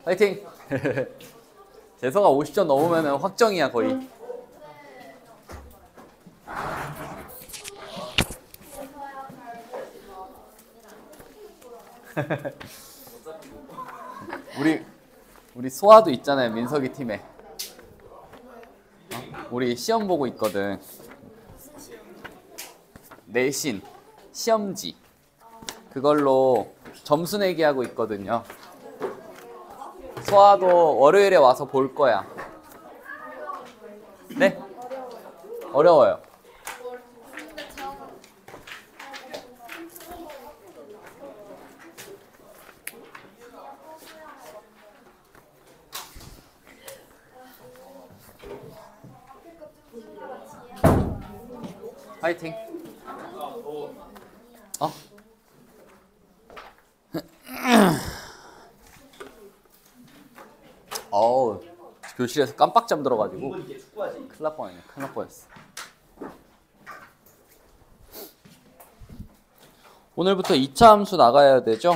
파이팅! 재서가 50점 넘으면 확정이야 거의. 우리 소아도 있잖아요, 민석이 팀에. 우리 시험 보고 있거든. 내신 시험지 그걸로 점수 내기 하고 있거든요. 소아도 월요일에 와서 볼 거야. 네? 어려워요. 파이팅. 어우, 교실에서 깜빡 잠들어가지고 큰일 날 뻔했네. 큰일 날 뻔했어. 오늘부터 2차 함수 나가야 되죠?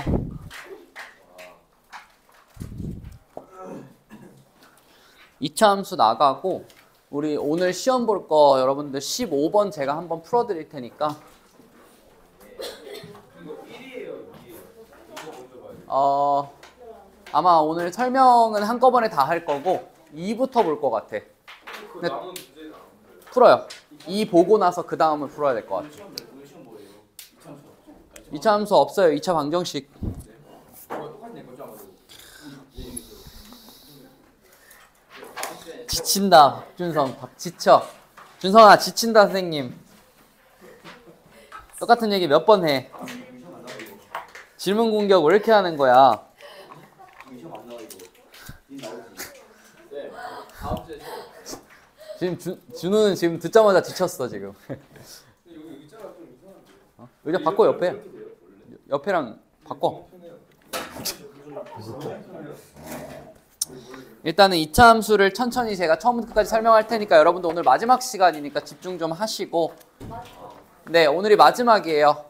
2차 함수 나가고 우리 오늘 시험 볼 거 여러분들 15번 제가 한번 풀어드릴 테니까 아마 오늘 설명은 한꺼번에 다 할 거고 2부터 볼 것 같아. 근데 풀어요. 2 보고 나서 그 다음을 풀어야 될 것 같아. 2차 함수 없어요. 2차 방정식. 지친다. 준성 지쳐. 준성아 지친다 선생님. 똑같은 얘기 몇 번 해. 질문 공격 왜 이렇게 하는 거야? 지금 준우는 지금 듣자마자 지쳤어 지금. 의자 바꿔 옆에랑 바꿔. 일단은 2차 함수를 천천히 제가 처음부터 끝까지 설명할 테니까 여러분도 오늘 마지막 시간이니까 집중 좀 하시고. 네, 오늘이 마지막이에요.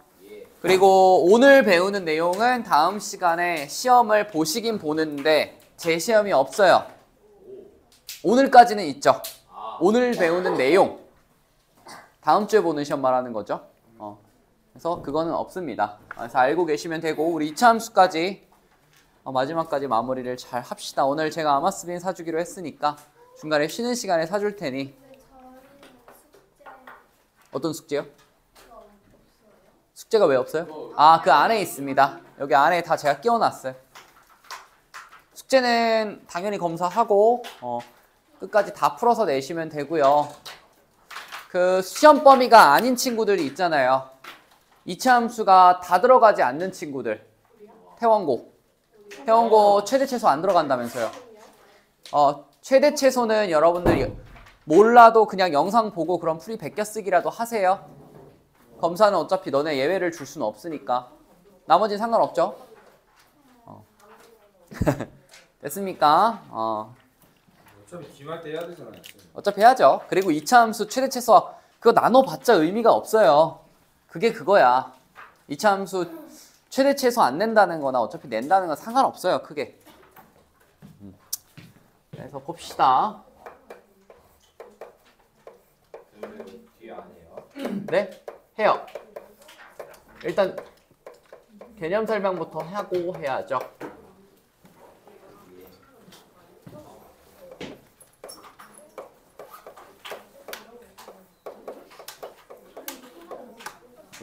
그리고 오늘 배우는 내용은 다음 시간에 시험을 보시긴 보는데 제 시험이 없어요. 오늘까지는 있죠. 오늘 배우는 내용 다음 주에 보는 시험 말하는 거죠. 그래서 그거는 없습니다. 그래서 알고 계시면 되고 우리 2차 함수까지 마지막까지 마무리를 잘 합시다. 오늘 제가 아마스빈 사주기로 했으니까 중간에 쉬는 시간에 사줄 테니. 어떤 숙제요? 숙제가 왜 없어요? 그 안에 있습니다. 여기 안에 다 제가 끼워놨어요. 숙제는 당연히 검사하고 끝까지 다 풀어서 내시면 되고요. 그 시험 범위가 아닌 친구들이 있잖아요. 2차 함수가 다 들어가지 않는 친구들. 태원고 최대 최소 안 들어간다면서요. 최대 최소는 여러분들이 몰라도 그냥 영상 보고 그럼 풀이 베껴 쓰기라도 하세요. 검사는 어차피 너네 예외를 줄 수는 없으니까. 나머지는 상관없죠? 됐습니까? 어차피 기말 때 해야 되잖아요. 어차피 해야죠. 그리고 2차 함수 최대 최소 그거 나눠봤자 의미가 없어요. 그게 그거야. 2차 함수 최대 최소 안 낸다는 거나 어차피 낸다는 건 상관없어요. 크게. 그래서 봅시다. 뒤에 안 해요? 네? 해요. 일단 개념 설명부터 하고 해야죠.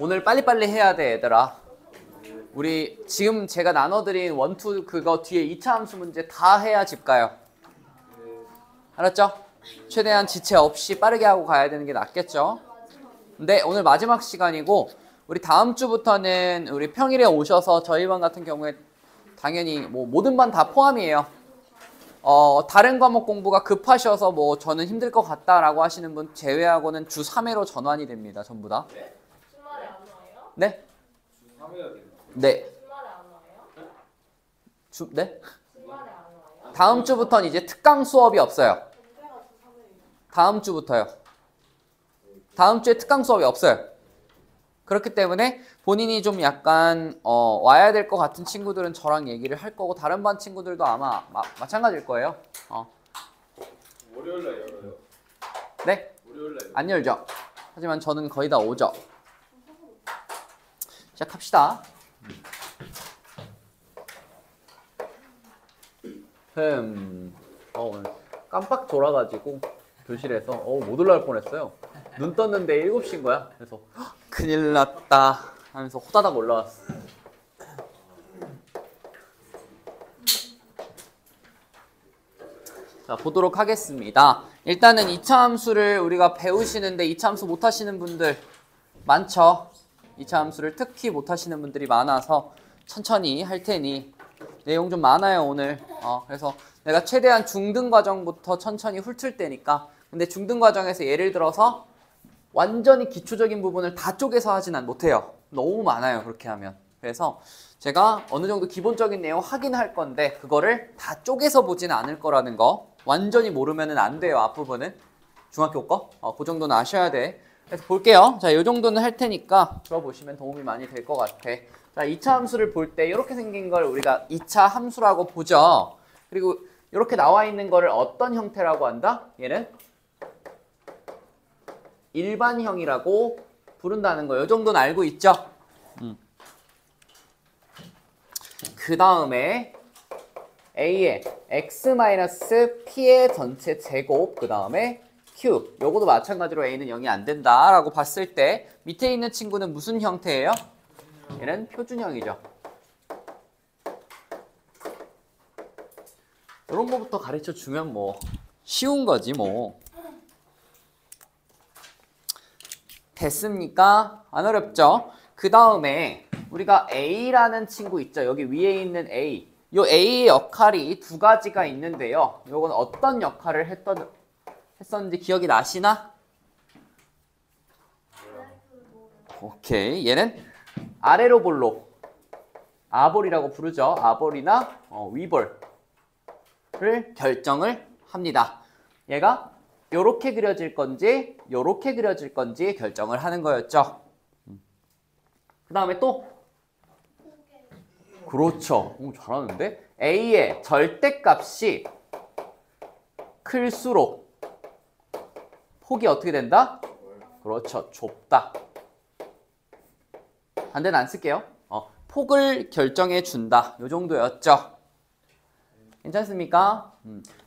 오늘 빨리빨리 해야 돼 얘들아. 우리 지금 제가 나눠드린 원투 그거 뒤에 2차 함수 문제 다 해야 집 가요. 알았죠? 최대한 지체 없이 빠르게 하고 가야 되는 게 낫겠죠? 근데 오늘 마지막 시간이고 우리 다음 주부터는 우리 평일에 오셔서 저희 반 같은 경우에 당연히 뭐 모든 반 다 포함이에요. 다른 과목 공부가 급하셔서 뭐 저는 힘들 것 같다라고 하시는 분 제외하고는 주 3회로 전환이 됩니다. 전부 다. 주말에 안 와요? 네? 주 3회야 네. 주말에 안 와요? 네? 주말에 안 와요? 다음 주부터는 이제 특강 수업이 없어요. 다음 주부터요. 다음 주에 특강 수업이 없어요. 그렇기 때문에 본인이 좀 약간 와야 될 것 같은 친구들은 저랑 얘기를 할 거고 다른 반 친구들도 아마 마찬가지일 거예요. 월요일 날 열어요. 네? 월요일 날. 안 열죠. 하지만 저는 거의 다 오죠. 시작합시다. 오늘 깜빡 졸아가지고 교실에서 못 올라올 뻔했어요. 눈 떴는데 7시인 거야. 그래서 큰일 났다 하면서 호다닥 올라왔어. 자, 보도록 하겠습니다. 일단은 2차 함수를 우리가 배우시는데 2차 함수 못 하시는 분들 많죠. 2차 함수를 특히 못 하시는 분들이 많아서 천천히 할 테니 내용 좀 많아요 오늘. 그래서 내가 최대한 중등 과정부터 천천히 훑을 테니까. 근데 중등 과정에서 예를 들어서 완전히 기초적인 부분을 다 쪼개서 하진 못해요. 너무 많아요 그렇게 하면. 그래서 제가 어느 정도 기본적인 내용 하긴 할 건데 그거를 다 쪼개서 보진 않을 거라는 거. 완전히 모르면 안 돼요 앞부분은. 중학교 거. 그 정도는 아셔야 돼. 그래서 볼게요. 자, 이 정도는 할 테니까 들어보시면 도움이 많이 될 것 같아. 자, 2차 함수를 볼 때 이렇게 생긴 걸 우리가 2차 함수라고 보죠. 그리고 이렇게 나와 있는 거를 어떤 형태라고 한다? 얘는 일반형이라고 부른다는 거. 이 정도는 알고 있죠? 그 다음에 A의 x-p의 전체 제곱, 그 다음에 q. 요것도 마찬가지로 A는 0이 안 된다 라고 봤을 때 밑에 있는 친구는 무슨 형태예요? 얘는 표준형이죠. 이런 거부터 가르쳐 주면 뭐 쉬운 거지 뭐. 됐습니까? 안 어렵죠? 그 다음에 우리가 A라는 친구 있죠. 여기 위에 있는 A. 요 A의 역할이 두 가지가 있는데요. 요건 어떤 역할을 했었는지 기억이 나시나? 오케이. 얘는 아래로 볼로 아볼이라고 부르죠. 아볼이나 위볼을 결정을 합니다. 얘가 요렇게 그려질 건지 요렇게 그려질 건지 결정을 하는 거였죠. 그 다음에 또 그렇죠. 오, 잘하는데? A의 절대값이 클수록 폭이 어떻게 된다? 그렇죠. 좁다. 반대는 안 쓸게요. 폭을 결정해 준다. 요 정도였죠. 괜찮습니까?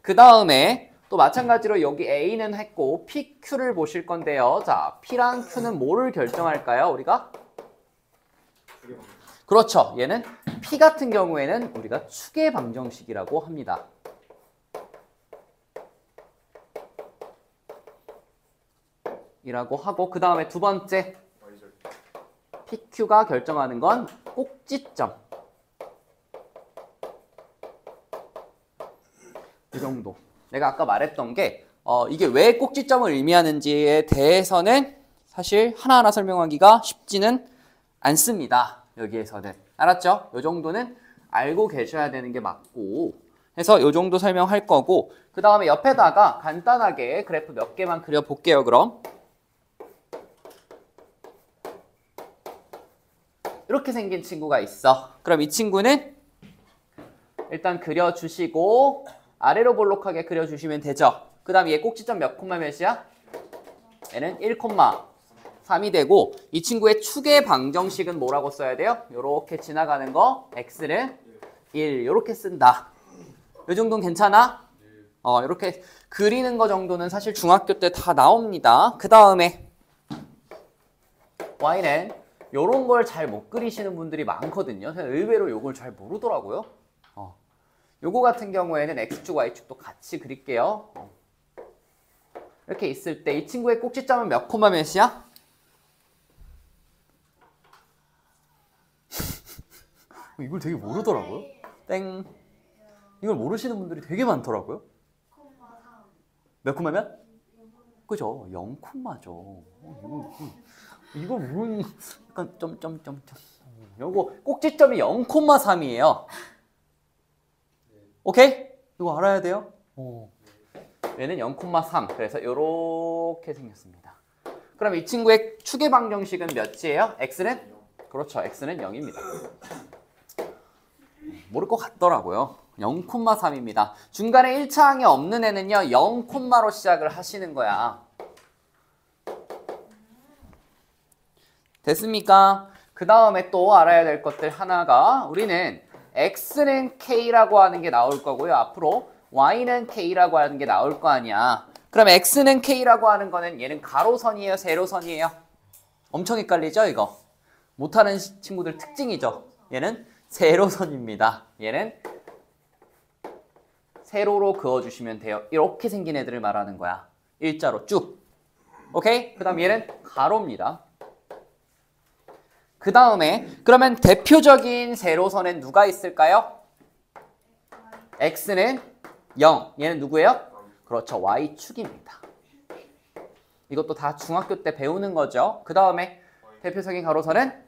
그 다음에 또 마찬가지로 여기 A는 했고 PQ를 보실 건데요. 자, P랑 Q는 뭐를 결정할까요? 우리가? 그렇죠. 얘는 P 같은 경우에는 우리가 축의 방정식이라고 합니다. 이라고 하고 그 다음에 두 번째 PQ가 결정하는 건 꼭지점. 이 정도. 내가 아까 말했던 게 이게 왜 꼭지점을 의미하는지에 대해서는 사실 하나하나 설명하기가 쉽지는 않습니다. 여기에서는. 알았죠? 이 정도는 알고 계셔야 되는 게 맞고 해서 이 정도 설명할 거고 그 다음에 옆에다가 간단하게 그래프 몇 개만 그려볼게요. 그럼 이렇게 생긴 친구가 있어. 그럼 이 친구는 일단 그려주시고 아래로 볼록하게 그려주시면 되죠. 그 다음 얘 꼭지점 몇 콤마 몇이야? 얘는 1,3이 되고 이 친구의 축의 방정식은 뭐라고 써야 돼요? 요렇게 지나가는 거 x는 1 요렇게 쓴다. 이 정도는 괜찮아? 이렇게 그리는 거 정도는 사실 중학교 때 다 나옵니다. 그 다음에 y는 요런 걸 잘 못 그리시는 분들이 많거든요. 의외로 요걸 잘 모르더라고요. 요거 같은 경우에는 x축, y축도 같이 그릴게요. 이렇게 있을 때 이 친구의 꼭지점은 몇 콤마 몇이야? 이걸 되게 모르더라고요. 땡. 이걸 모르시는 분들이 되게 많더라고요. 몇 콤마면? 그죠? 0콤마죠. 이걸 모르는 약간 점점점점. 요거 꼭지점이 0,3이에요. 오케이? 이거 알아야 돼요. 얘는 0,3. 그래서 이렇게 생겼습니다. 그럼 이 친구의 추계 방정식은 몇이에요? x는? 그렇죠. x는 0입니다. 모를 것 같더라고요. 0,3입니다. 중간에 1차 항이 없는 애는요. 0로 시작을 하시는 거야. 됐습니까? 그 다음에 또 알아야 될 것들 하나가 우리는 x는 k라고 하는 게 나올 거고요. 앞으로 y는 k라고 하는 게 나올 거 아니야. 그럼 x는 k라고 하는 거는 얘는 가로선이에요? 세로선이에요? 엄청 헷갈리죠 이거? 못하는 친구들 특징이죠. 얘는 세로선입니다. 얘는 세로로 그어주시면 돼요. 이렇게 생긴 애들을 말하는 거야. 일자로 쭉. 오케이? 그 다음 얘는 가로입니다. 그 다음에 그러면 대표적인 세로선엔 누가 있을까요? x는 0. 얘는 누구예요? 그렇죠. y축입니다. 이것도 다 중학교 때 배우는 거죠. 그 다음에 대표적인 가로선은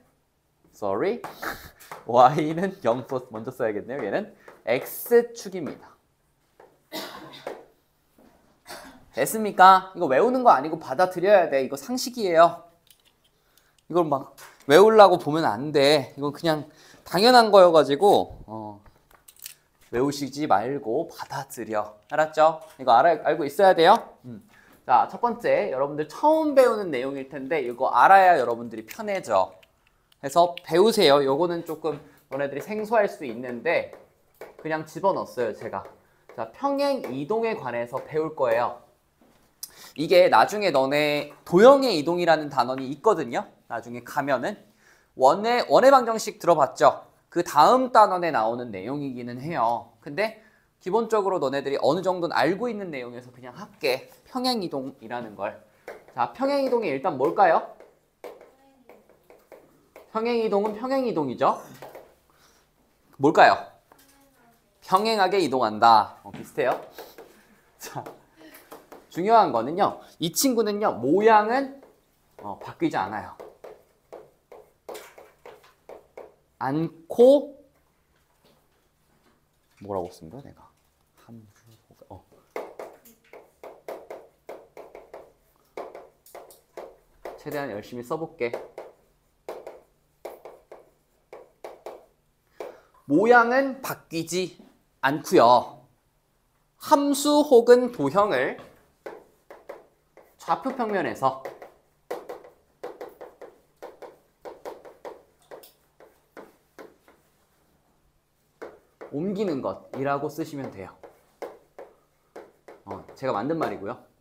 sorry. y는 0 먼저 써야겠네요. 얘는 x축입니다. 됐습니까? 이거 외우는 거 아니고 받아들여야 돼. 이거 상식이에요. 이걸 막 외우려고 보면 안 돼. 이건 그냥 당연한 거여가지고 외우시지 말고 받아들여. 알았죠? 이거 알고 있어야 돼요. 자, 첫 번째 여러분들 처음 배우는 내용일 텐데 이거 알아야 여러분들이 편해져. 그래서 배우세요. 요거는 조금 너네들이 생소할 수 있는데 그냥 집어넣었어요, 제가. 자, 평행 이동에 관해서 배울 거예요. 이게 나중에 너네 도형의 이동이라는 단원이 있거든요. 나중에 가면은 원의 방정식 들어봤죠? 그 다음 단원에 나오는 내용이기는 해요. 근데 기본적으로 너네들이 어느 정도는 알고 있는 내용에서 그냥 할게. 평행 이동이라는 걸. 자, 평행 이동이 일단 뭘까요? 평행 이동은 평행 이동이죠. 뭘까요? 평행하게 이동한다. 비슷해요. 자, 중요한 거는요. 이 친구는요. 모양은 바뀌지 않아요. 않고 뭐라고 쓴 거야 내가? 최대한 열심히 써볼게. 모양은 바뀌지 않고요. 함수 혹은 도형을 좌표 평면에서 옮기는 것이라고 쓰시면 돼요. 제가 만든 말이고요.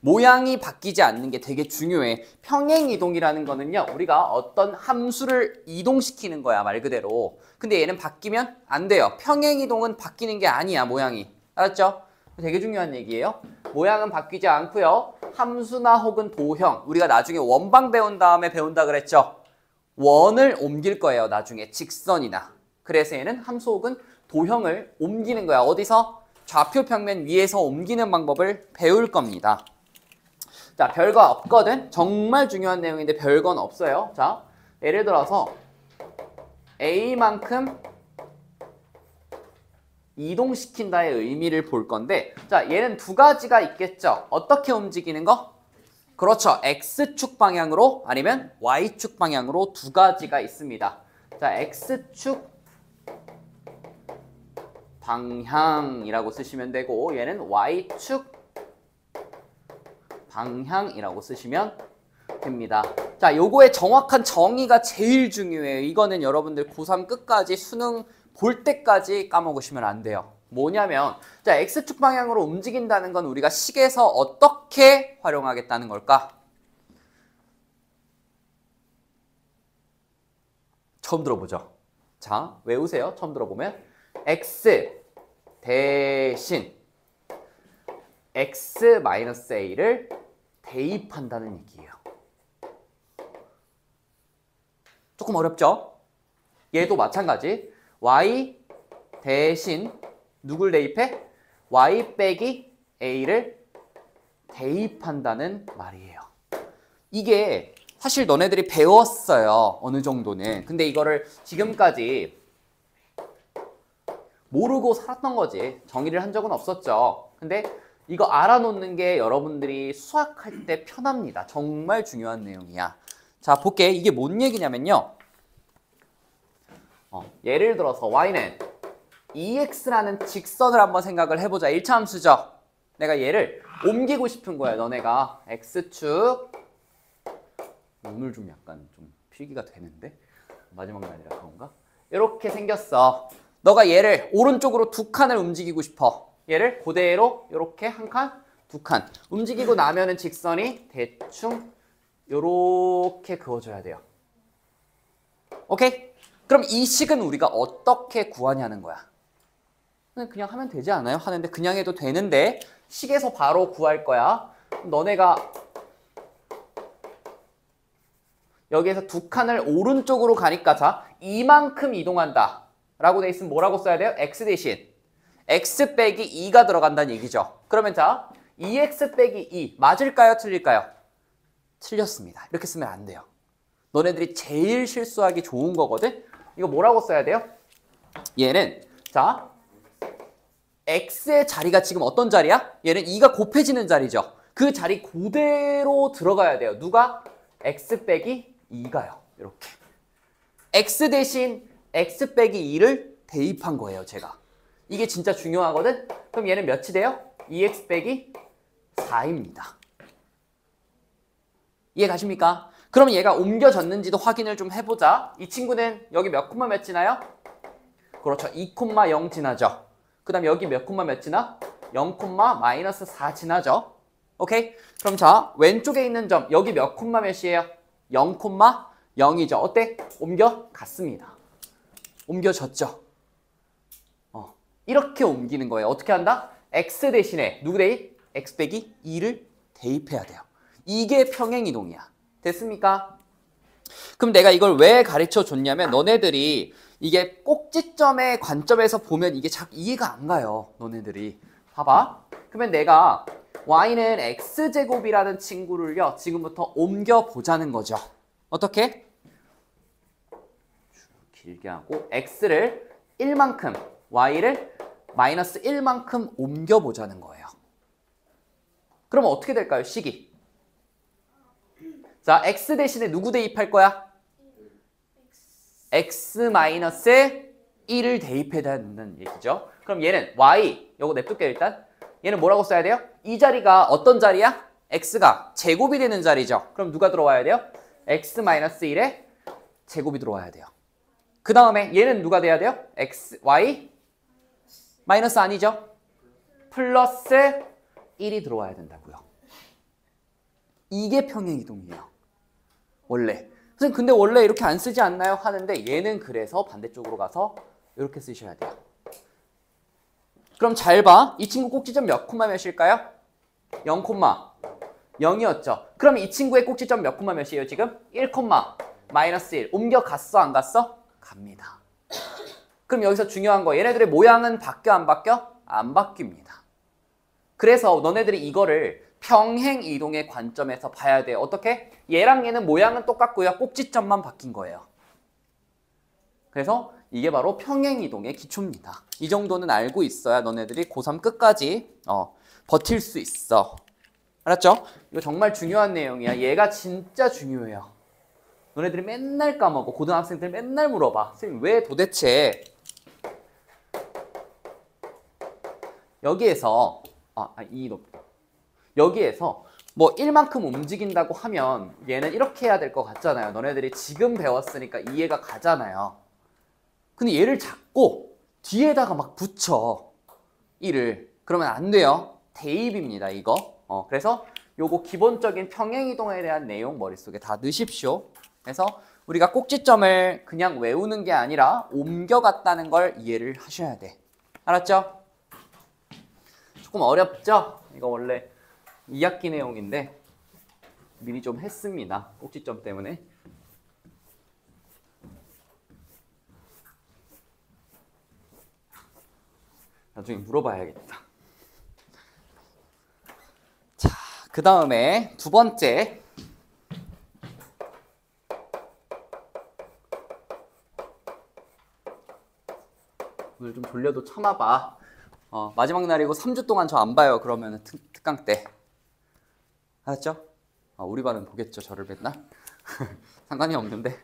모양이 바뀌지 않는 게 되게 중요해. 평행이동이라는 거는요. 우리가 어떤 함수를 이동시키는 거야, 말 그대로. 근데 얘는 바뀌면 안 돼요. 평행이동은 바뀌는 게 아니야, 모양이. 알았죠? 되게 중요한 얘기예요. 모양은 바뀌지 않고요. 함수나 혹은 도형. 우리가 나중에 원방 배운 다음에 배운다 그랬죠? 원을 옮길 거예요, 나중에. 직선이나. 그래서 얘는 함수 혹은 도형을 옮기는 거야. 어디서? 좌표 평면 위에서 옮기는 방법을 배울 겁니다. 자, 별거 없거든? 정말 중요한 내용인데 별건 없어요. 자, 예를 들어서 A만큼 이동시킨다의 의미를 볼 건데 자, 얘는 두 가지가 있겠죠? 어떻게 움직이는 거? 그렇죠. X축 방향으로 아니면 Y축 방향으로 두 가지가 있습니다. 자, X축 방향이라고 쓰시면 되고 얘는 Y축 방향이라고 쓰시면 됩니다. 자, 요거의 정확한 정의가 제일 중요해요. 이거는 여러분들 고3 끝까지 수능 볼 때까지 까먹으시면 안 돼요. 뭐냐면 자, X축 방향으로 움직인다는 건 우리가 식에서 어떻게 활용하겠다는 걸까? 처음 들어보죠? 자, 외우세요. 처음 들어보면 X 대신 X-A를 대입한다는 얘기예요. 조금 어렵죠? 얘도 마찬가지. Y 대신 누굴 대입해? Y 빼기 A를 대입한다는 말이에요. 이게 사실 너네들이 배웠어요. 어느 정도는. 근데 이거를 지금까지 모르고 살았던 거지. 정의를 한 적은 없었죠. 근데 이거 알아놓는 게 여러분들이 수학할 때 편합니다. 정말 중요한 내용이야. 자, 볼게. 이게 뭔 얘기냐면요. 예를 들어서 y는 ex라는 직선을 한번 생각을 해보자. 1차 함수죠. 내가 얘를 옮기고 싶은 거야. 너네가 x축. 오늘 좀 약간 좀 필기가 되는데? 마지막 날이라 그런가? 이렇게 생겼어. 너가 얘를 오른쪽으로 두 칸을 움직이고 싶어. 얘를 그대로 이렇게 한 칸, 두 칸 움직이고 나면은 직선이 대충 이렇게 그어줘야 돼요. 오케이? 그럼 이 식은 우리가 어떻게 구하냐는 거야. 그냥 하면 되지 않아요? 하는데 그냥 해도 되는데 식에서 바로 구할 거야. 너네가 여기에서 두 칸을 오른쪽으로 가니까 자, 이만큼 이동한다 라고 돼 있으면 뭐라고 써야 돼요? x 대신 x 빼기 2가 들어간다는 얘기죠. 그러면 자, 2x 빼기 2 맞을까요? 틀릴까요? 틀렸습니다. 이렇게 쓰면 안 돼요. 너네들이 제일 실수하기 좋은 거거든. 이거 뭐라고 써야 돼요? 얘는 자, x의 자리가 지금 어떤 자리야? 얘는 2가 곱해지는 자리죠. 그 자리 그대로 들어가야 돼요. 누가? x 빼기 2가요. 이렇게 x 대신 x 빼기 2를 대입한 거예요. 제가. 이게 진짜 중요하거든. 그럼 얘는 몇이 돼요? 2x 빼기 4입니다. 이해 가십니까? 그럼 얘가 옮겨졌는지도 확인을 좀 해보자. 이 친구는 여기 몇 콤마 몇 지나요? 그렇죠. 2,0 지나죠. 그 다음 여기 몇 콤마 몇 지나? 0, 마이너스 4 지나죠. 오케이? 그럼 자, 왼쪽에 있는 점 여기 몇 콤마 몇이에요? 0, 0이죠. 어때? 옮겨갔습니다. 옮겨졌죠. 이렇게 옮기는 거예요. 어떻게 한다? x 대신에 누구 대입? x 빼기 2를 대입해야 돼요. 이게 평행이동이야. 됐습니까? 그럼 내가 이걸 왜 가르쳐 줬냐면 너네들이 이게 꼭지점의 관점에서 보면 이게 잘 이해가 안 가요. 너네들이. 봐봐. 그러면 내가 y는 x제곱이라는 친구를요. 지금부터 옮겨보자는 거죠. 어떻게? 길게 하고 x를 1만큼, y를 마이너스 1만큼 옮겨보자는 거예요. 그럼 어떻게 될까요? 식이. 자, x 대신에 누구 대입할 거야? x 마이너스 1을 대입해야 된다는 얘기죠. 그럼 얘는 y, 요거 냅둘게요 일단. 얘는 뭐라고 써야 돼요? 이 자리가 어떤 자리야? x가 제곱이 되는 자리죠. 그럼 누가 들어와야 돼요? x 마이너스 1에 제곱이 들어와야 돼요. 그 다음에 얘는 누가 돼야 돼요? x, y 마이너스 아니죠? 플러스 1이 들어와야 된다고요. 이게 평행이동이에요. 원래. 선생님 근데 원래 이렇게 안 쓰지 않나요? 하는데 얘는 그래서 반대쪽으로 가서 이렇게 쓰셔야 돼요. 그럼 잘 봐. 이 친구 꼭지점 몇 콤마 몇일까요? 0, 0이었죠. 그럼 이 친구의 꼭지점 몇 콤마 몇이에요 지금? 1, 마이너스 1. 옮겨갔어 안 갔어? 갑니다. 그럼 여기서 중요한 거 얘네들의 모양은 바뀌어 안 바뀌어? 안 바뀝니다. 그래서 너네들이 이거를 평행 이동의 관점에서 봐야 돼요. 어떻게? 얘랑 얘는 모양은 똑같고요. 꼭지점만 바뀐 거예요. 그래서 이게 바로 평행 이동의 기초입니다. 이 정도는 알고 있어야 너네들이 고3 끝까지 버틸 수 있어. 알았죠? 이거 정말 중요한 내용이야. 얘가 진짜 중요해요. 너네들이 맨날 까먹어. 고등학생들 맨날 물어봐. 선생님 왜 도대체 여기에서 여기에서 뭐 1만큼 움직인다고 하면 얘는 이렇게 해야 될 것 같잖아요. 너네들이 지금 배웠으니까 이해가 가잖아요. 근데 얘를 잡고 뒤에다가 막 붙여 1을. 그러면 안 돼요. 대입입니다 이거. 그래서 요거 기본적인 평행이동에 대한 내용 머릿속에 다 넣으십시오. 그래서 우리가 꼭지점을 그냥 외우는 게 아니라 옮겨갔다는 걸 이해를 하셔야 돼. 알았죠? 조금 어렵죠? 이거 원래 2학기 내용인데 미리 좀 했습니다. 꼭지점 때문에. 나중에 물어봐야겠다. 자, 그 다음에 두 번째. 오늘 좀 졸려도 참아봐. 마지막 날이고 3주 동안 저 안 봐요. 그러면 특강 때. 알았죠? 우리 반은 보겠죠. 저를 맨날. 상관이 없는데.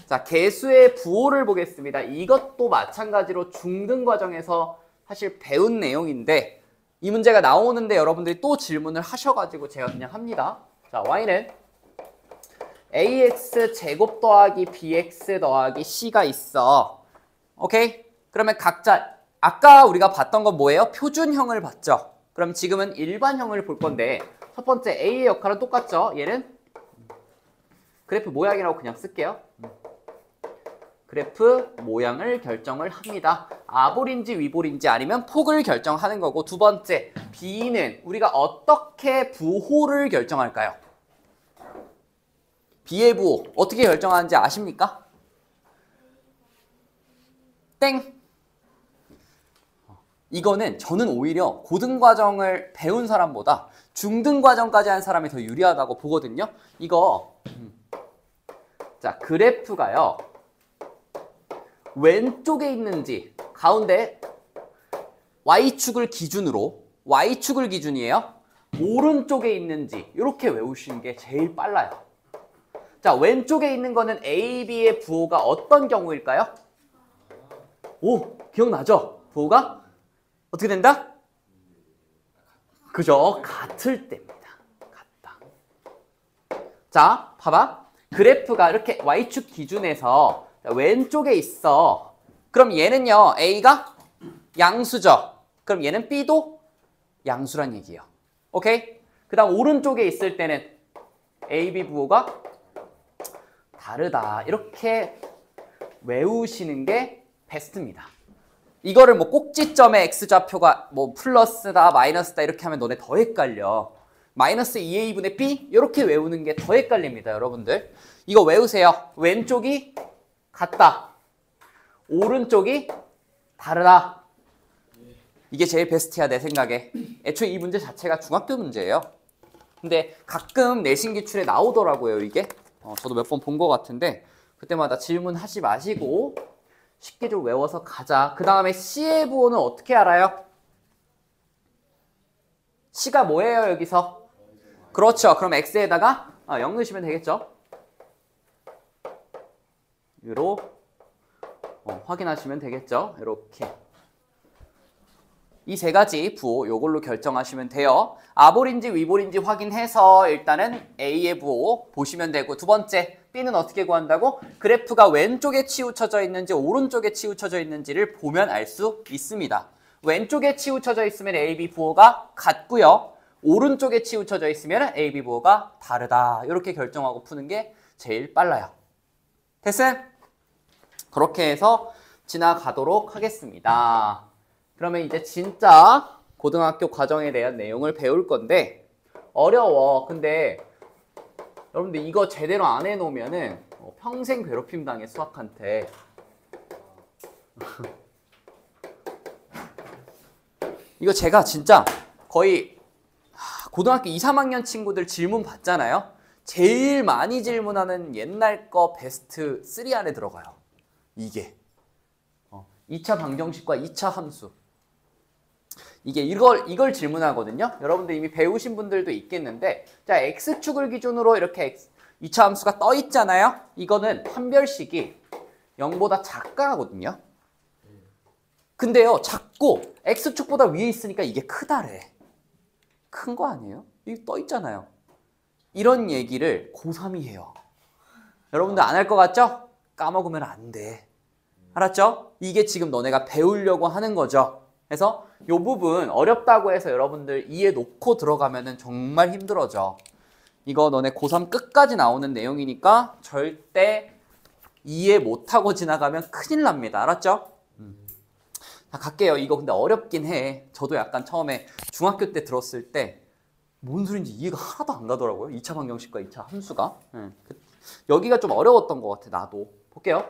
자, 개수의 부호를 보겠습니다. 이것도 마찬가지로 중등 과정에서 사실 배운 내용인데 이 문제가 나오는데 여러분들이 또 질문을 하셔가지고 제가 그냥 합니다. 자, y는 ax 제곱 더하기 bx 더하기 c가 있어. 오케이? 그러면 각자 아까 우리가 봤던 건 뭐예요? 표준형을 봤죠? 그럼 지금은 일반형을 볼 건데 첫 번째 a의 역할은 똑같죠? 얘는 그래프 모양이라고 그냥 쓸게요. 그래프 모양을 결정을 합니다. 아볼인지 위볼인지 아니면 폭을 결정하는 거고 두 번째 b는 우리가 어떻게 부호를 결정할까요? b의 부호 어떻게 결정하는지 아십니까? 땡! 이거는 저는 오히려 고등과정을 배운 사람보다 중등과정까지 한 사람이 더 유리하다고 보거든요. 이거 자 그래프가요. 왼쪽에 있는지 가운데 Y축을 기준으로 Y축을 기준이에요. 오른쪽에 있는지 이렇게 외우시는 게 제일 빨라요. 자 왼쪽에 있는 거는 A, B의 부호가 어떤 경우일까요? 오 기억나죠? 부호가 어떻게 된다? 그죠? 같을 때입니다. 같다. 자 봐봐. 그래프가 이렇게 Y축 기준에서 왼쪽에 있어. 그럼 얘는요 A가 양수죠. 그럼 얘는 B도 양수란 얘기예요. 오케이? 그 다음 오른쪽에 있을 때는 A, B 부호가 다르다. 이렇게 외우시는 게 베스트입니다. 이거를 뭐 꼭지점에 X좌표가 뭐 플러스다 마이너스다 이렇게 하면 너네 더 헷갈려. 마이너스 2A분의 B 이렇게 외우는 게 더 헷갈립니다. 여러분들 이거 외우세요. 왼쪽이 같다. 오른쪽이 다르다. 이게 제일 베스트야 내 생각에. 애초에 이 문제 자체가 중학교 문제예요. 근데 가끔 내신 기출에 나오더라고요 이게. 저도 몇 번 본 것 같은데 그때마다 질문하지 마시고 쉽게 좀 외워서 가자. 그 다음에 C의 부호는 어떻게 알아요? C가 뭐예요 여기서? 그렇죠. 그럼 X에다가 0 넣으시면 되겠죠. 으로 확인하시면 되겠죠. 이렇게 이 세 가지 부호 요걸로 결정하시면 돼요. 아볼인지 위볼인지 확인해서 일단은 A의 부호 보시면 되고 두 번째 B는 어떻게 구한다고? 그래프가 왼쪽에 치우쳐져 있는지 오른쪽에 치우쳐져 있는지를 보면 알 수 있습니다. 왼쪽에 치우쳐져 있으면 AB 부호가 같고요. 오른쪽에 치우쳐져 있으면 AB 부호가 다르다. 이렇게 결정하고 푸는 게 제일 빨라요. 됐어요? 그렇게 해서 지나가도록 하겠습니다. 그러면 이제 진짜 고등학교 과정에 대한 내용을 배울 건데 어려워. 근데 여러분들 이거 제대로 안 해놓으면은 평생 괴롭힘 당해 수학한테. 이거 제가 진짜 거의 고등학교 2, 3학년 친구들 질문 받잖아요. 제일 많이 질문하는 옛날 거 베스트 3 안에 들어가요. 이게 2차 방정식과 2차 함수. 이게 이걸 질문하거든요. 여러분들 이미 배우신 분들도 있겠는데 자 X축을 기준으로 이렇게 2차 함수가 떠 있잖아요. 이거는 판별식이 0보다 작가거든요. 근데요 작고 X축보다 위에 있으니까 이게 크다래. 큰 거 아니에요? 이게 떠 있잖아요. 이런 얘기를 고3이 해요. 여러분들 안 할 것 같죠? 까먹으면 안 돼. 알았죠? 이게 지금 너네가 배우려고 하는 거죠. 그래서 이 부분 어렵다고 해서 여러분들 이해 놓고 들어가면 정말 힘들어져. 이거 너네 고3 끝까지 나오는 내용이니까 절대 이해 못하고 지나가면 큰일 납니다. 알았죠? 자, 갈게요. 이거 근데 어렵긴 해. 저도 약간 처음에 중학교 때 들었을 때 뭔 소린지 이해가 하나도 안 가더라고요. 2차 방정식과 2차 함수가. 여기가 좀 어려웠던 것 같아. 나도. 볼게요.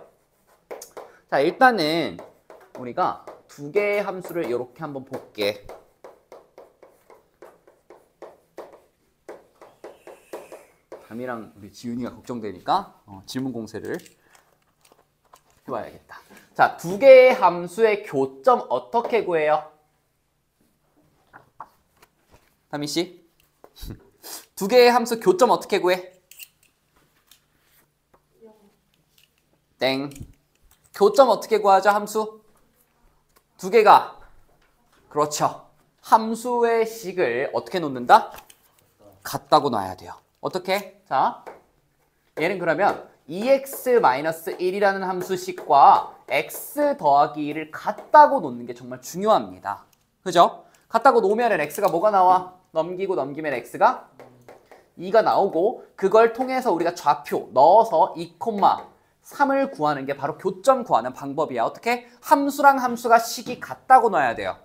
자, 일단은 우리가 두 개의 함수를 이렇게 한번 볼게. 담이랑 우리 지윤이가 걱정되니까 질문 공세를 해봐야겠다. 자, 두 개의 함수의 교점 어떻게 구해요? 다미 씨. 두 개의 함수 교점 어떻게 구해? 땡. 교점 어떻게 구하죠? 함수? 두 개가. 그렇죠. 함수의 식을 어떻게 놓는다? 같다고 놔야 돼요. 어떻게? 자, 얘는 그러면 2x-1이라는 함수식과 x 더하기 1을 같다고 놓는 게 정말 중요합니다. 그죠? 같다고 놓으면 x가 뭐가 나와? 넘기고 넘기면 x가 2가 나오고 그걸 통해서 우리가 좌표 넣어서 2,3을 구하는 게 바로 교점 구하는 방법이야. 어떻게? 함수랑 함수가 식이 같다고 놔야 돼요.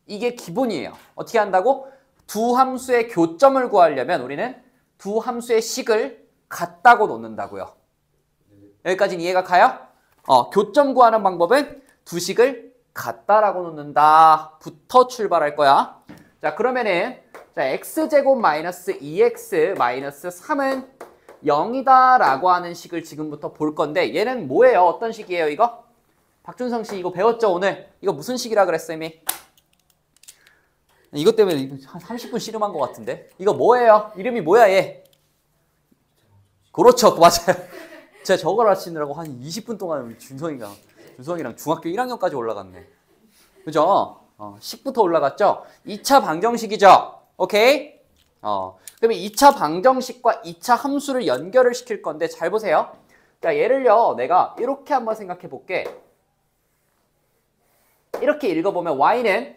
이게 기본이에요. 어떻게 한다고? 두 함수의 교점을 구하려면 우리는 두 함수의 식을 같다고 놓는다고요. 여기까지는 이해가 가요? 교점 구하는 방법은 두 식을 같다라고 놓는다 부터 출발할 거야. 자, 그러면은 자, x제곱 마이너스 2x 마이너스 3은 0이다 라고 하는 식을 지금부터 볼 건데 얘는 뭐예요? 어떤 식이에요 이거? 박준성 씨 이거 배웠죠 오늘? 이거 무슨 식이라 그랬어 이미? 이것 때문에 한 30분 씨름한 것 같은데? 이거 뭐예요? 이름이 뭐야 얘? 그렇죠 맞아요. 제가 저거 가르치느라고 한 20분 동안 우리 준성이랑 중학교 1학년까지 올라갔네. 그죠? 식부터 올라갔죠? 2차 방정식이죠? 오케이? 그러면 2차 방정식과 2차 함수를 연결을 시킬 건데 잘 보세요. 자, 얘를요 내가 이렇게 한번 생각해 볼게. 이렇게 읽어보면 y는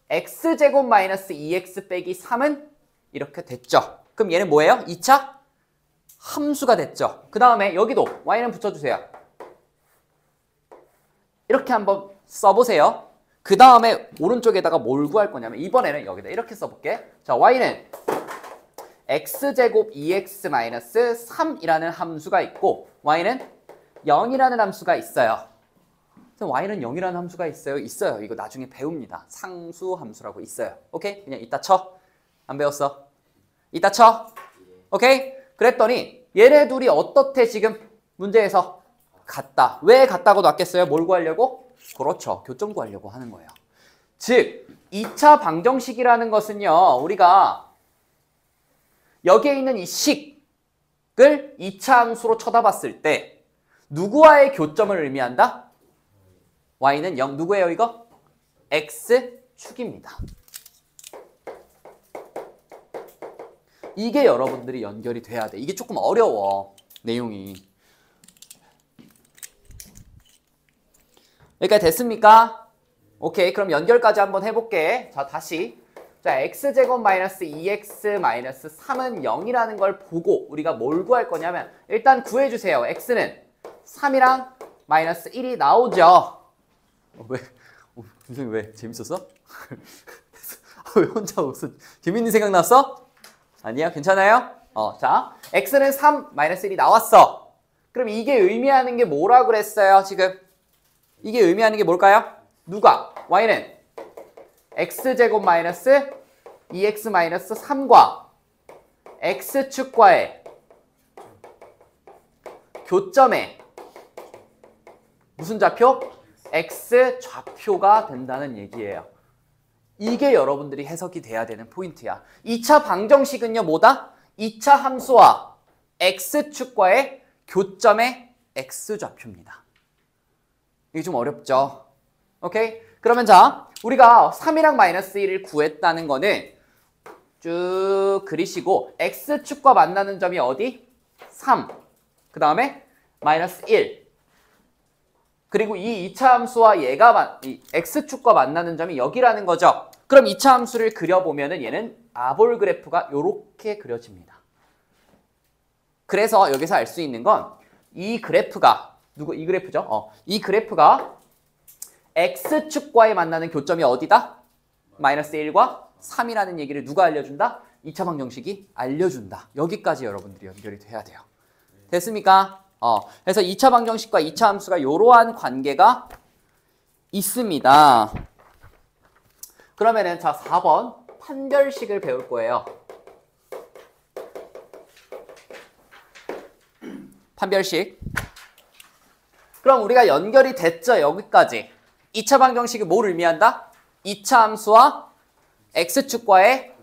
x제곱 마이너스 2x 빼기 3은 이렇게 됐죠? 그럼 얘는 뭐예요? 2차 함수가 됐죠? 그 다음에 여기도 y는 붙여주세요. 이렇게 한번 써보세요. 그 다음에 오른쪽에다가 뭘 구할 거냐면 이번에는 여기다 이렇게 써볼게. 자, y는 x제곱 2x 마이너스 3이라는 함수가 있고 y는 0이라는 함수가 있어요. y는 0이라는 함수가 있어요? 있어요. 이거 나중에 배웁니다. 상수 함수라고 있어요. 오케이? 그냥 이따 쳐. 안 배웠어? 이따 쳐. 오케이? 그랬더니 얘네 둘이 어떻대 지금 문제에서? 같다. 왜 같다고 놨겠어요? 뭘 구하려고? 그렇죠. 교점 구하려고 하는 거예요. 즉 2차 방정식이라는 것은요. 우리가 여기에 있는 이 식을 2차 함수로 쳐다봤을 때 누구와의 교점을 의미한다? y는 0. 누구예요 이거? x축입니다. 이게 여러분들이 연결이 돼야 돼. 이게 조금 어려워. 내용이. 여기까지 됐습니까? 오케이. 그럼 연결까지 한번 해볼게. 자, 다시. 자, x제곱 마이너스 2x 마이너스 3은 0이라는 걸 보고 우리가 뭘 구할 거냐면 일단 구해주세요. x는 3이랑 마이너스 1이 나오죠. 왜? 준성이 왜? 재밌었어? 왜 혼자 웃어? 재밌는 생각 났어? 아니야? 괜찮아요? 자, x는 3, 마이너스 1이 나왔어. 그럼 이게 의미하는 게 뭐라 그랬어요, 지금? 이게 의미하는 게 뭘까요? 누가? y는 x제곱 마이너스 2x 마이너스 3과 x축과의 교점에 무슨 좌표? x 좌표가 된다는 얘기예요. 이게 여러분들이 해석이 돼야 되는 포인트야. 2차 방정식은요, 뭐다? 2차 함수와 x축과의 교점의 x좌표입니다. 이게 좀 어렵죠? 오케이? 그러면 자, 우리가 3이랑 마이너스 1을 구했다는 거는 쭉 그리시고 x축과 만나는 점이 어디? 3. 그 다음에 마이너스 1. 그리고 이 2차 함수와 얘가 이 x축과 만나는 점이 여기라는 거죠. 그럼 2차 함수를 그려보면은 얘는 아볼 그래프가 이렇게 그려집니다. 그래서 여기서 알 수 있는 건 이 그래프가 이 그래프죠? 이 그래프가 x축과에 만나는 교점이 어디다? 마이너스 1과 3이라는 얘기를 누가 알려준다? 2차 방정식이 알려준다. 여기까지 여러분들이 연결이 돼야 돼요. 됐습니까? 그래서 2차 방정식과 2차 함수가 이러한 관계가 있습니다. 그러면은 자 4번 판별식을 배울 거예요. 판별식. 그럼 우리가 연결이 됐죠? 여기까지. 2차 방정식이 뭘 의미한다? 2차 함수와 x축과의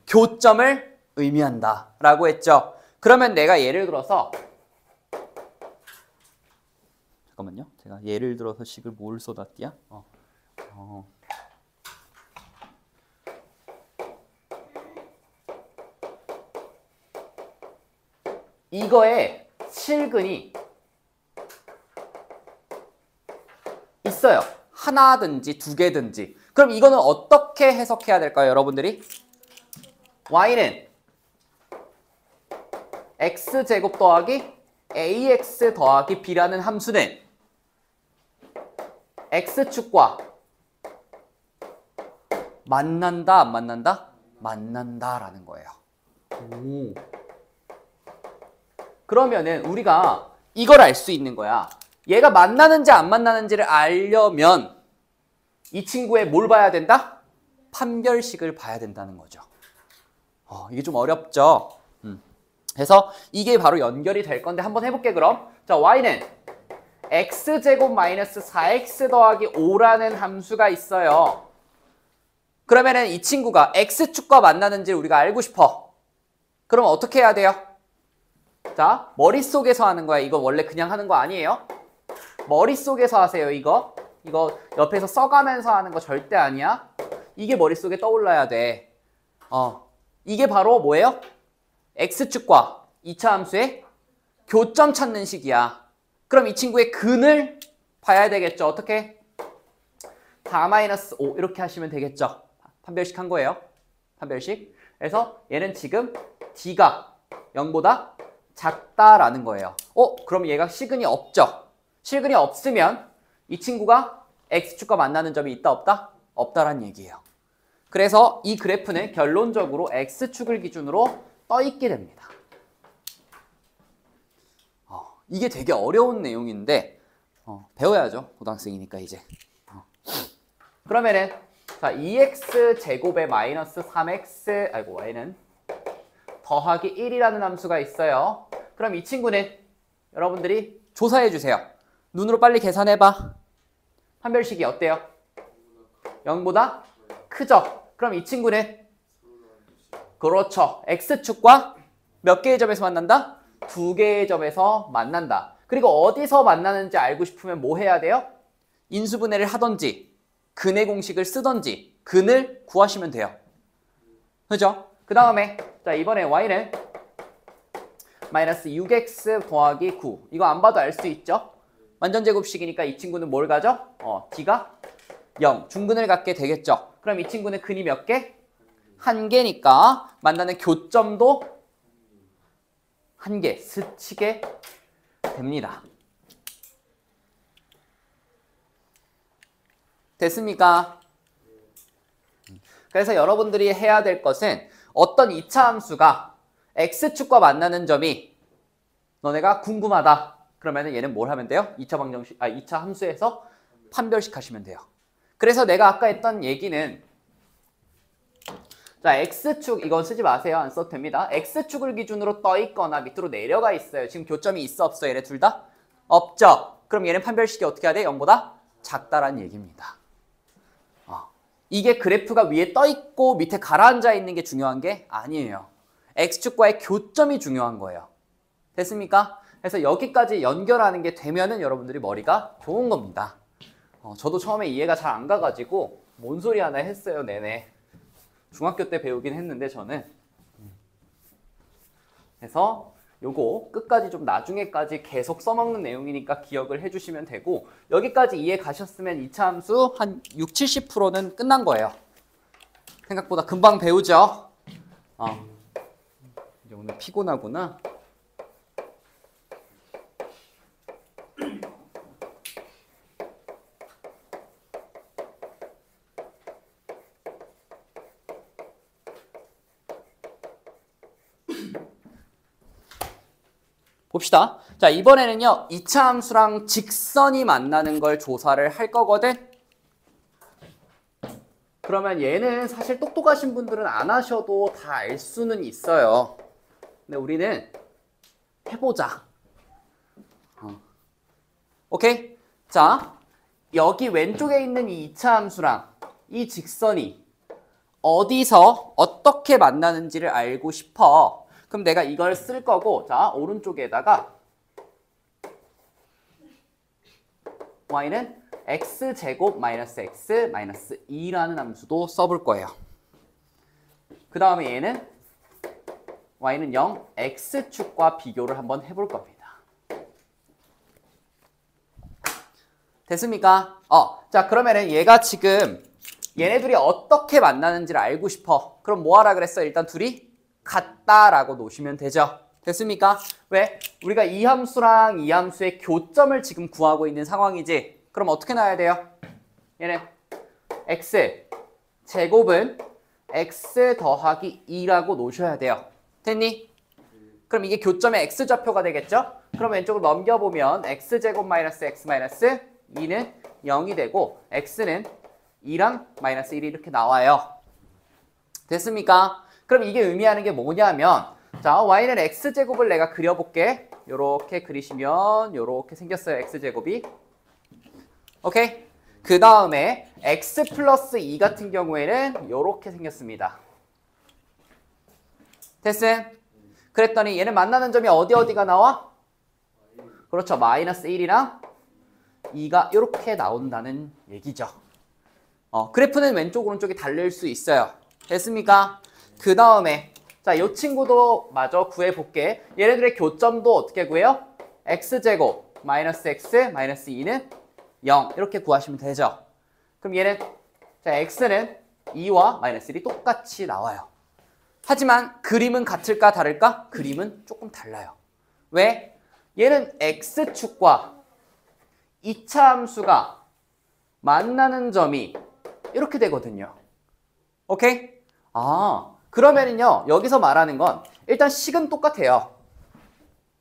교점을 의미한다 라고 했죠. 그러면 내가 예를 들어서 잠깐만요. 제가 예를 들어서 식을 뭘 쏟았디야? 이거에 실근이 있어요. 하나든지 두 개든지. 그럼 이거는 어떻게 해석해야 될까요, 여러분들이? y는 x제곱 더하기 ax 더하기 b라는 함수는 x축과 만난다, 안 만난다? 만난다라는 거예요. 오. 그러면은 우리가 이걸 알 수 있는 거야. 얘가 만나는지 안 만나는지를 알려면 이 친구의 뭘 봐야 된다? 판별식을 봐야 된다는 거죠. 이게 좀 어렵죠? 그래서 이게 바로 연결이 될 건데 한번 해볼게 그럼. 자, y는 x제곱 마이너스 4x 더하기 5라는 함수가 있어요. 그러면은 이 친구가 x축과 만나는지를 우리가 알고 싶어. 그럼 어떻게 해야 돼요? 자, 머릿속에서 하는 거야. 이거 원래 그냥 하는 거 아니에요? 머릿속에서 하세요, 이거. 이거 옆에서 써가면서 하는 거 절대 아니야. 이게 머릿속에 떠올라야 돼. 이게 바로 뭐예요? x축과 2차 함수의 교점 찾는 식이야. 그럼 이 친구의 근을 봐야 되겠죠. 어떻게? 4 마이너스 5 이렇게 하시면 되겠죠. 판별식 한 거예요. 판별식. 그래서 얘는 지금 d가 0보다 작다라는 거예요. 그럼 얘가 실근이 없죠. 실근이 없으면 이 친구가 x축과 만나는 점이 있다 없다? 없다란 얘기예요. 그래서 이 그래프는 결론적으로 x축을 기준으로 떠 있게 됩니다. 이게 되게 어려운 내용인데 배워야죠. 고등학생이니까 이제. 그러면은 자 2x 제곱에 마이너스 3x y는 더하기 1이라는 함수가 있어요. 그럼 이 친구는 여러분들이 조사해 주세요. 눈으로 빨리 계산해봐. 판별식이 어때요? 0보다 크죠? 그럼 이 친구는 그렇죠. x축과 몇 개의 점에서 만난다? 두 개의 점에서 만난다. 그리고 어디서 만나는지 알고 싶으면 뭐 해야 돼요? 인수분해를 하던지 근의 공식을 쓰던지 근을 구하시면 돼요. 그죠? 그 다음에 자 이번에 y는 마이너스 6x 더하기 9. 이거 안 봐도 알 수 있죠? 완전제곱식이니까 이 친구는 뭘 가져? d가 0. 중근을 갖게 되겠죠? 그럼 이 친구는 근이 몇 개? 한 개니까 만나는 교점도 한 개 스치게 됩니다. 됐습니까? 그래서 여러분들이 해야 될 것은 어떤 2차 함수가 x축과 만나는 점이 너네가 궁금하다. 그러면 얘는 뭘 하면 돼요? 2차 함수에서 판별식 하시면 돼요. 그래서 내가 아까 했던 얘기는 자 x축 이건 쓰지 마세요. 안 써도 됩니다. x축을 기준으로 떠 있거나 밑으로 내려가 있어요. 지금 교점이 있어 없어? 얘네 둘 다? 없죠. 그럼 얘는 판별식이 어떻게 해야 돼? 0보다 작다란 얘기입니다. 이게 그래프가 위에 떠 있고 밑에 가라앉아 있는 게 중요한 게 아니에요. x축과의 교점이 중요한 거예요. 됐습니까? 그래서 여기까지 연결하는 게 되면은 여러분들이 머리가 좋은 겁니다. 저도 처음에 이해가 잘 안 가가지고 뭔 소리 하나 했어요. 내내. 중학교 때 배우긴 했는데 저는. 그래서 요거 끝까지 좀 나중에까지 계속 써먹는 내용이니까 기억을 해주시면 되고 여기까지 이해 가셨으면 2차 함수 한 60-70%는 끝난 거예요. 생각보다 금방 배우죠? 이제 오늘 피곤하구나. 봅시다. 자, 이번에는요. 2차 함수랑 직선이 만나는 걸 조사를 할 거거든. 그러면 얘는 사실 똑똑하신 분들은 안 하셔도 다 알 수는 있어요. 근데 우리는 해보자. 오케이? 자, 여기 왼쪽에 있는 이 2차 함수랑 이 직선이 어디서 어떻게 만나는지를 알고 싶어. 그럼 내가 이걸 쓸 거고, 자, 오른쪽에다가 y는 x제곱 마이너스 x 마이너스 2라는 함수도 써볼 거예요. 그 다음에 얘는 y는 0, x축과 비교를 한번 해볼 겁니다. 됐습니까? 자, 그러면은 얘가 지금 얘네 둘이 어떻게 만나는지를 알고 싶어. 그럼 뭐 하라 그랬어? 일단 둘이 같다라고 놓으시면 되죠. 됐습니까? 왜? 우리가 이 함수랑 이 함수의 교점을 지금 구하고 있는 상황이지. 그럼 어떻게 놔야 돼요? 얘는 x 제곱은 x 더하기 2라고 놓으셔야 돼요. 됐니? 그럼 이게 교점의 x좌표가 되겠죠? 그럼 왼쪽으로 넘겨보면 x제곱 마이너스 x 마이너스 2는 0이 되고 x는 2랑 마이너스 1이 이렇게 나와요. 됐습니까? 그럼 이게 의미하는 게 뭐냐면 자, y는 x제곱을 내가 그려볼게. 요렇게 그리시면 요렇게 생겼어요. x제곱이. 오케이? 그 다음에 x 플러스 2 같은 경우에는 요렇게 생겼습니다. 됐음? 그랬더니 얘는 만나는 점이 어디가 나와? 그렇죠. 마이너스 1이랑 2가 이렇게 나온다는 얘기죠. 그래프는 왼쪽 오른쪽이 다를 수 있어요. 됐습니까? 그 다음에 자, 이 친구도 마저 구해볼게. 얘네들의 교점도 어떻게 구해요? x제곱 마이너스 x 마이너스 2는 0 이렇게 구하시면 되죠. 그럼 얘는 자, x는 2와 마이너스 1이 똑같이 나와요. 하지만 그림은 같을까 다를까? 그림은 조금 달라요. 왜? 얘는 x축과 2차 함수가 만나는 점이 이렇게 되거든요. 오케이? 그러면은요, 여기서 말하는 건 일단 식은 똑같아요.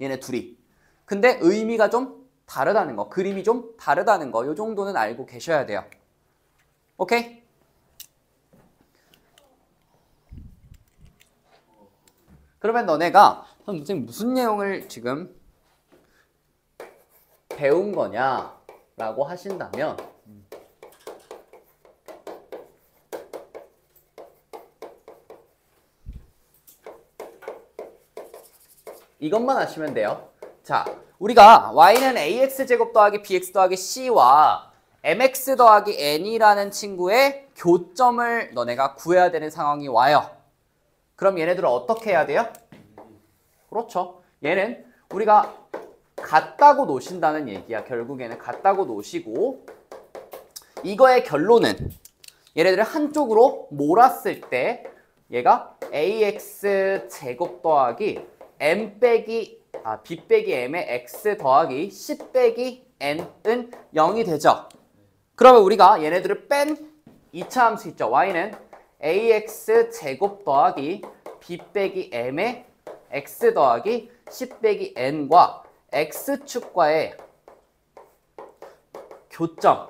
얘네 둘이. 근데 의미가 좀 다르다는 거, 그림이 좀 다르다는 거, 이 정도는 알고 계셔야 돼요. 오케이? 그러면 너네가 선생님 무슨 내용을 지금 배운 거냐라고 하신다면 이것만 아시면 돼요. 자, 우리가 y는 ax제곱 더하기 bx 더하기 c와 mx 더하기 n이라는 친구의 교점을 너네가 구해야 되는 상황이 와요. 그럼 얘네들은 어떻게 해야 돼요? 그렇죠. 얘는 우리가 같다고 놓으신다는 얘기야. 결국에는 같다고 놓으시고 이거의 결론은 얘네들을 한쪽으로 몰았을 때 얘가 ax 제곱 더하기 m 빼기 b 빼기 m의 x 더하기 c 빼기 n은 0이 되죠. 그러면 우리가 얘네들을 뺀 2차 함수 있죠. y는 ax 제곱 더하기 b 빼기 m의 x 더하기 c 빼기 n과 x축과의 교점과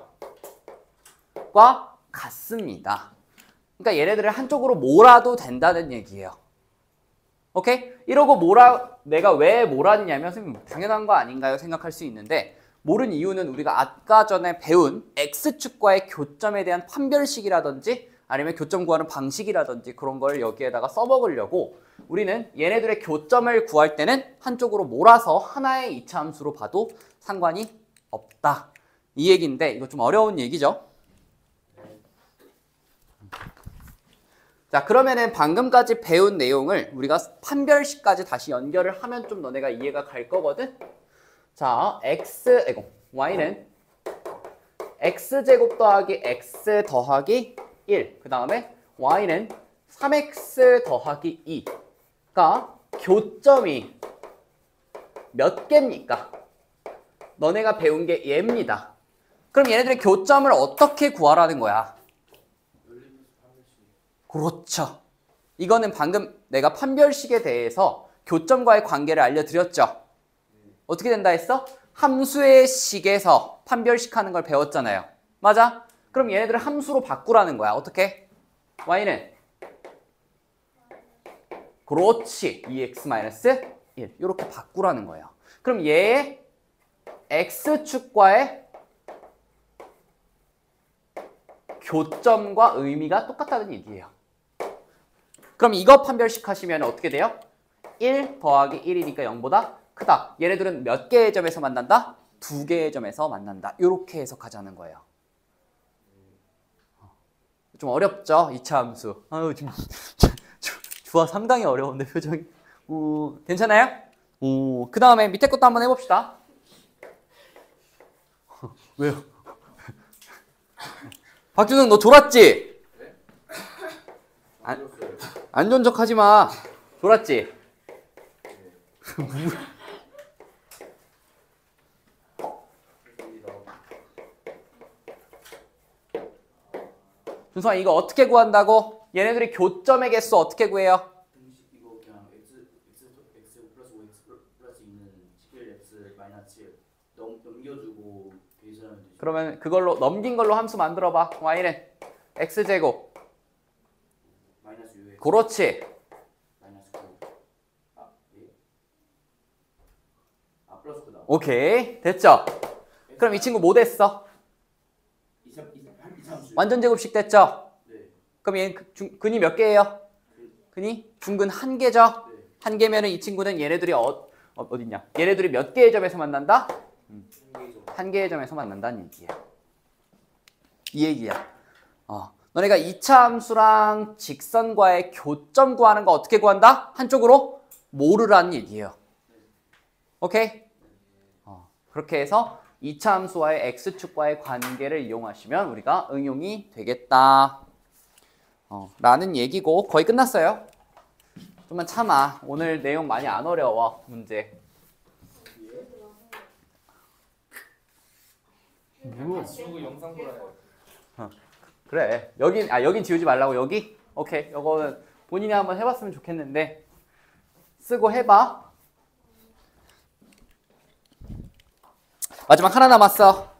같습니다. 그러니까 얘네들을 한쪽으로 몰아도 된다는 얘기예요. 오케이? 이러고 내가 왜 몰았냐면 선생님 당연한 거 아닌가요? 생각할 수 있는데 모른 이유는 우리가 아까 전에 배운 x축과의 교점에 대한 판별식이라든지 아니면 교점 구하는 방식이라든지 그런 걸 여기에다가 써먹으려고 우리는 얘네들의 교점을 구할 때는 한쪽으로 몰아서 하나의 2차 함수로 봐도 상관이 없다. 이 얘기인데 이거 좀 어려운 얘기죠? 자, 그러면은 방금까지 배운 내용을 우리가 판별식까지 다시 연결을 하면 좀 너네가 이해가 갈 거거든? 자, y는 x제곱 더하기 x 더하기 1. 그 다음에 y는 3x 더하기 2가 교점이 몇 개입니까? 너네가 배운 게 얘입니다. 그럼 얘네들의 교점을 어떻게 구하라는 거야? 그렇죠. 이거는 방금 내가 판별식에 대해서 교점과의 관계를 알려드렸죠. 어떻게 된다 했어? 함수의 식에서 판별식 하는 걸 배웠잖아요. 맞아? 그럼 얘네들을 함수로 바꾸라는 거야. 어떻게? y는 그렇지. 2x-1 이렇게 바꾸라는 거예요. 그럼 얘의 x축과의 교점과 의미가 똑같다는 얘기예요. 그럼 이거 판별식 하시면 어떻게 돼요? 1 더하기 1이니까 0보다 크다. 얘네들은 몇 개의 점에서 만난다? 2개의 점에서 만난다. 이렇게 해석하자는 거예요. 좀 어렵죠? 2차 함수. 아유, 지금 주화 상당히 어려운데 표정이. 괜찮아요? 그 다음에 밑에 것도 한번 해봅시다. 왜요? 박준웅 너 졸았지? 안 좋은 척 하지 마. 졸았지? 준성아 이거 어떻게 구한다고? 얘네들이 교점의 개수 어떻게 구해요? 이거 그냥 x 플러스 5 x 플러스 2는 11 x 마이너스 7 넘겨주고 계산하면 되죠. 그러면 그걸로 넘긴 걸로 함수 만들어 봐. y는 x제곱. 마이너스 6 x 그렇지. 마이너스 9. 예? 플러스 9다. 오케이. 됐죠? 그럼 이 친구 뭐 됐어? 2, 3수. 완전 제곱식 됐죠? 네. 그럼 얘는 근이 몇 개예요? 근이 중근 1개죠? 네. 1개면은 이 친구는 얘네들이 어딨냐? 얘네들이 몇 개의 점에서 만난다? 1개의 점에서 만난다는 얘기야. 이 얘기야. 너네가 2차 함수랑 직선과의 교점 구하는 거 어떻게 구한다? 한쪽으로 모르라는 얘기예요. 오케이? 그렇게 해서 2차 함수와의 x축과의 관계를 이용하시면 우리가 응용이 되겠다. 라는 얘기고 거의 끝났어요. 좀만 참아. 오늘 내용 많이 안 어려워. 문제. 지우고 영상 보라 해요. 그래. 여긴 지우지 말라고 여기? 오케이. 이거는 본인이 한번 해봤으면 좋겠는데 쓰고 해봐. 마지막 하나 남았어.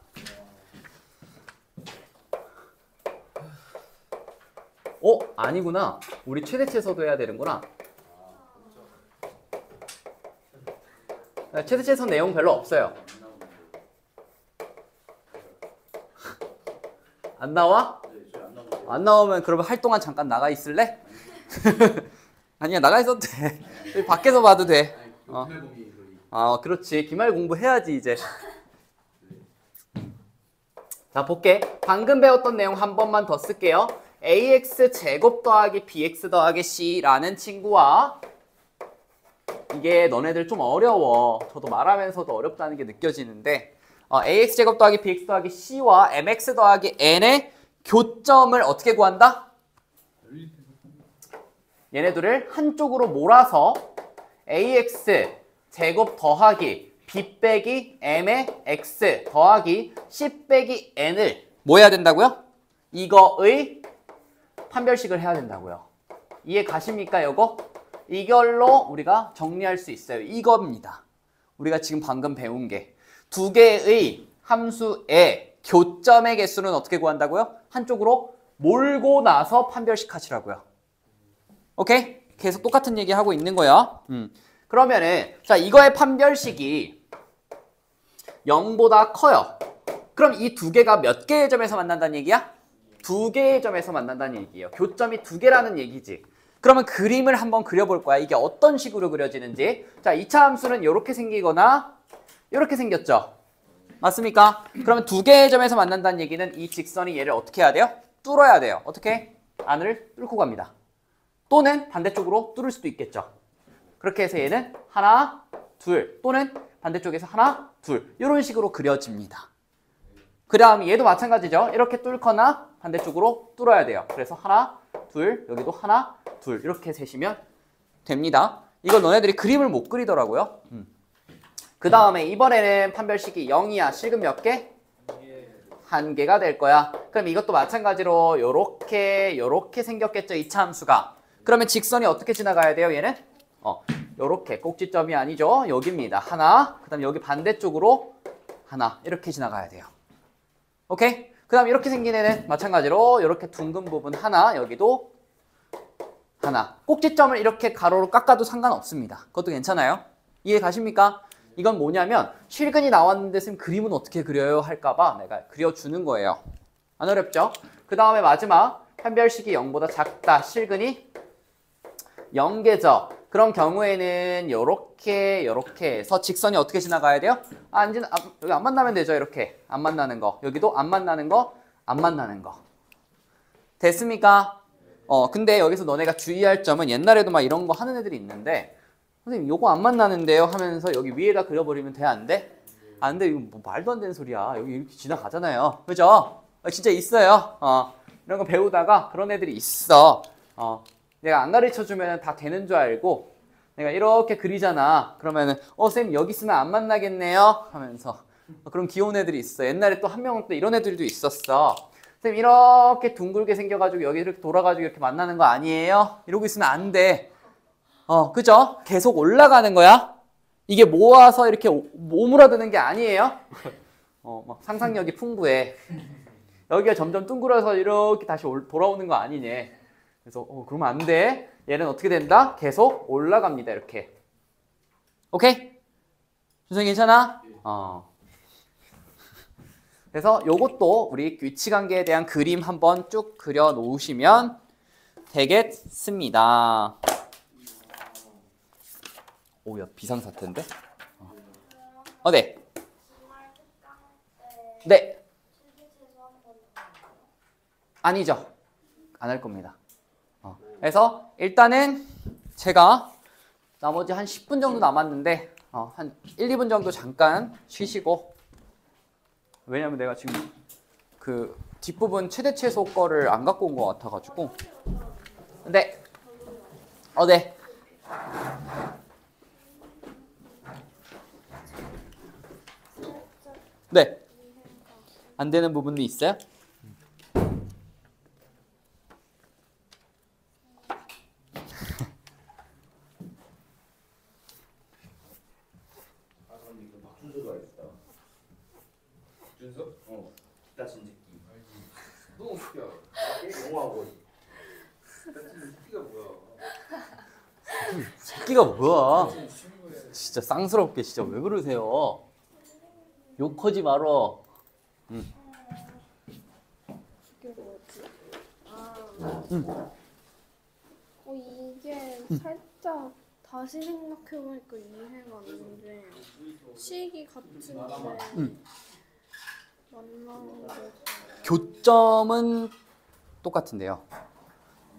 아니구나. 우리 최대치에서도 해야 되는구나. 최대치에서 내용 별로 없어요. 안 나와? 네, 저희 안 나오는데. 안 나오면 그러면 할 동안 잠깐 나가 있을래? 아니야, 나가 있어도 돼. 여기 밖에서 봐도 돼. 그렇지. 기말 공부해야지 이제. 자, 볼게. 방금 배웠던 내용 한 번만 더 쓸게요. ax 제곱 더하기 bx 더하기 c라는 친구와 이게 너네들 좀 어려워. 저도 말하면서도 어렵다는 게 느껴지는데 ax 제곱 더하기 bx 더하기 c와 mx 더하기 n의 교점을 어떻게 구한다? 얘네들을 한쪽으로 몰아서 ax 제곱 더하기 b 빼기 m의 x 더하기 c 빼기 n을 뭐 해야 된다고요? 이거의 판별식을 해야 된다고요. 이해 가십니까, 요거? 이걸로 우리가 정리할 수 있어요. 이겁니다. 우리가 지금 방금 배운 게 두 개의 함수의 교점의 개수는 어떻게 구한다고요? 한쪽으로 몰고 나서 판별식 하시라고요. 오케이? 계속 똑같은 얘기 하고 있는 거야. 그러면은 자, 이거의 판별식이 0보다 커요. 그럼 이 두 개가 몇 개의 점에서 만난다는 얘기야? 2개의 점에서 만난다는 얘기예요. 교점이 2개라는 얘기지. 그러면 그림을 한번 그려볼 거야. 이게 어떤 식으로 그려지는지. 자, 2차 함수는 이렇게 생기거나 이렇게 생겼죠. 맞습니까? 그러면 2개의 점에서 만난다는 얘기는 이 직선이 얘를 어떻게 해야 돼요? 뚫어야 돼요. 어떻게? 안을 뚫고 갑니다. 또는 반대쪽으로 뚫을 수도 있겠죠. 그렇게 해서 얘는 하나, 둘, 또는 반대쪽에서 하나, 둘 이런 식으로 그려집니다. 그 다음 얘도 마찬가지죠. 이렇게 뚫거나 반대쪽으로 뚫어야 돼요. 그래서 하나, 둘, 여기도 하나, 둘 이렇게 세시면 됩니다. 이걸 너네들이 그림을 못 그리더라고요. 그 다음에 이번에는 판별식이 0이야. 실근 몇 개? 1개가 될 거야. 그럼 이것도 마찬가지로 요렇게 생겼겠죠. 2차 함수가. 그러면 직선이 어떻게 지나가야 돼요? 얘는? 요렇게 꼭지점이 아니죠. 여기입니다. 하나, 그 다음 여기 반대쪽으로 하나 이렇게 지나가야 돼요. 오케이? 그 다음 이렇게 생긴 애는 마찬가지로 이렇게 둥근 부분 하나, 여기도 하나. 꼭지점을 이렇게 가로로 깎아도 상관없습니다. 그것도 괜찮아요. 이해 가십니까? 이건 뭐냐면 실근이 나왔는데 쌤 그림은 어떻게 그려요? 할까봐 내가 그려주는 거예요. 안 어렵죠? 그 다음에 마지막 판별식이 0보다 작다. 실근이 연계죠. 그런 경우에는 요렇게 해서 직선이 어떻게 지나가야 돼요? 여기 안 만나면 되죠. 이렇게 안 만나는 거. 여기도 안 만나는 거, 안 만나는 거. 됐습니까? 근데 여기서 너네가 주의할 점은 옛날에도 막 이런 거 하는 애들이 있는데 선생님 요거 안 만나는데요 하면서 여기 위에다 그려버리면 돼? 안 돼? 안 돼. 이거 뭐 말도 안 되는 소리야. 여기 이렇게 지나가잖아요. 그죠? 진짜 있어요. 이런 거 배우다가 그런 애들이 있어. 내가 안 가르쳐주면 다 되는 줄 알고 내가 이렇게 그리잖아. 그러면은 쌤 여기 있으면 안 만나겠네요 하면서 그런 귀여운 애들이 있어. 옛날에 또 한 명은 또 이런 애들도 있었어. 쌤 이렇게 둥글게 생겨가지고 여기 이렇게 돌아가지고 이렇게 만나는 거 아니에요? 이러고 있으면 안 돼. 그죠? 계속 올라가는 거야. 이게 모아서 이렇게 오므라드는 게 아니에요. 막 상상력이 풍부해. 여기가 점점 둥그러서 이렇게 다시 돌아오는 거 아니냐. 그래서 그러면 안 돼. 얘는 어떻게 된다? 계속 올라갑니다. 이렇게. 오케이? 준성이 괜찮아? 그래서 요것도 우리 규칙관계에 대한 그림 한번 쭉 그려 놓으시면 되겠습니다. 오야 비상사태인데? 네. 네. 아니죠. 안 할 겁니다. 그래서 일단은 제가 나머지 한 10분 정도 남았는데 한 1, 2분 정도 잠깐 쉬시고 왜냐면 내가 지금 그 뒷부분 최대 최소 거를 안 갖고 온 것 같아가지고 네. 네. 네. 안 되는 부분도 있어요? 박준서가 있다. 준서? 기타 진즉기. 너무 웃겨. 영화고. 새끼가 뭐야? 새끼가 뭐야? 진짜 쌍스럽게 진짜 왜 그러세요? 욕하지 말어. 이게 뭐지? 이게 살짝 다시 생각해보니까 이해가 안 되는데 식이 같은데 만나는 게 교점은 똑같은데요.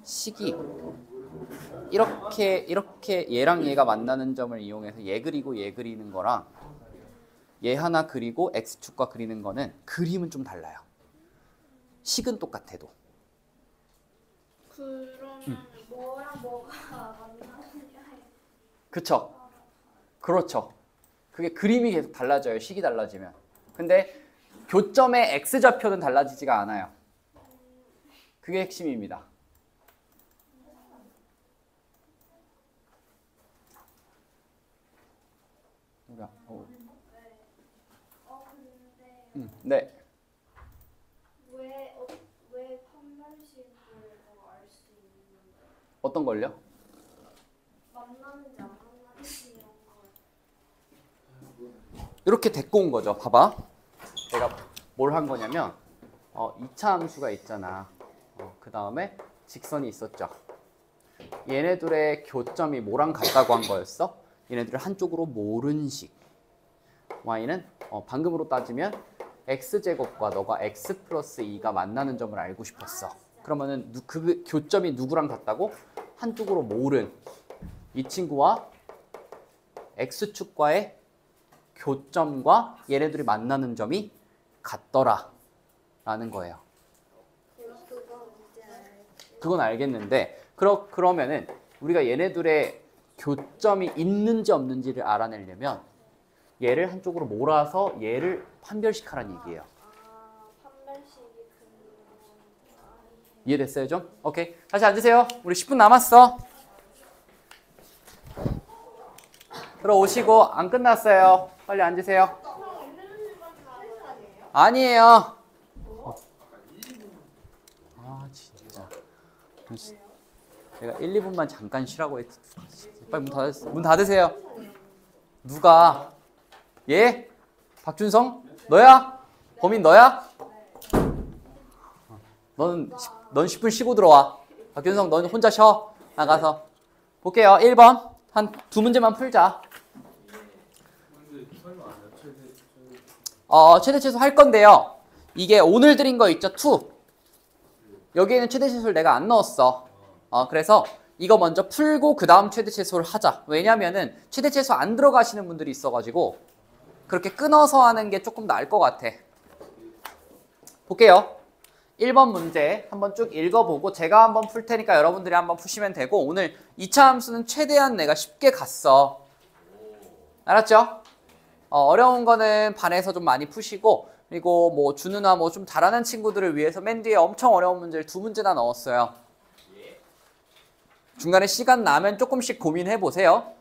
식이 이렇게 얘랑 얘가 만나는 점을 이용해서 얘 그리고 얘 그리는 거랑 얘 하나 그리고 x축과 그리는 거는 그림은 좀 달라요. 식은 똑같아도. 그러면 뭐랑 뭐가 만나는 게 그쵸? 그렇죠. 그게 그림이 계속 달라져요. 식이 달라지면. 근데 교점의 x좌표는 달라지지가 않아요. 그게 핵심입니다. 뭐야? 네. 왜 판별식을 알 수 있는 거예요? 어떤 걸요? 만나는지 안 만나는지 이런 거. 이렇게 데리고 온 거죠. 봐봐. 제가 뭘 한 거냐면 2차 함수가 있잖아. 그 다음에 직선이 있었죠. 얘네들의 교점이 뭐랑 같다고 한 거였어? 얘네들을 한쪽으로 모른 식. y는 방금으로 따지면 x제곱과 너가 x 플러스 2가 만나는 점을 알고 싶었어. 그러면은 그 교점이 누구랑 같다고? 한쪽으로 모른 이 친구와 x축과의 교점과 얘네들이 만나는 점이 같더라 라는 거예요. 그건 알겠는데 그러면은 우리가 얘네들의 교점이 있는지 없는지를 알아내려면 얘를 한쪽으로 몰아서 얘를 판별식하라는 얘기예요. 판별식이 이해됐어요 좀? 오케이. 다시 앉으세요. 우리 10분 남았어. 들어오시고 안 끝났어요. 빨리 앉으세요. 아니에요. 아 진짜. 내가 1, 2분만 잠깐 쉬라고 했지. 빨리 문 닫으세요. 누가? 예? 박준성? 너야? 범인 너야? 넌 10분 쉬고 들어와. 박준성 넌 혼자 쉬어. 나가서. 볼게요. 1번. 한 두 문제만 풀자. 근데 설마 안 해요? 최대 최대 최소 할 건데요. 이게 오늘 드린 거 있죠? 2. 여기에는 최대 최소를 내가 안 넣었어. 그래서 이거 먼저 풀고 그 다음 최대 최소를 하자. 왜냐면은 최대 최소 안 들어가시는 분들이 있어가지고 그렇게 끊어서 하는 게 조금 나을 것 같아. 볼게요. 1번 문제 한번 쭉 읽어보고 제가 한번 풀 테니까 여러분들이 한번 푸시면 되고 오늘 2차 함수는 최대한 내가 쉽게 갔어. 알았죠? 어려운 거는 반에서 좀 많이 푸시고 그리고 뭐 준우나 뭐 좀 잘하는 친구들을 위해서 맨 뒤에 엄청 어려운 문제를 2문제나 넣었어요. 중간에 시간 나면 조금씩 고민해 보세요.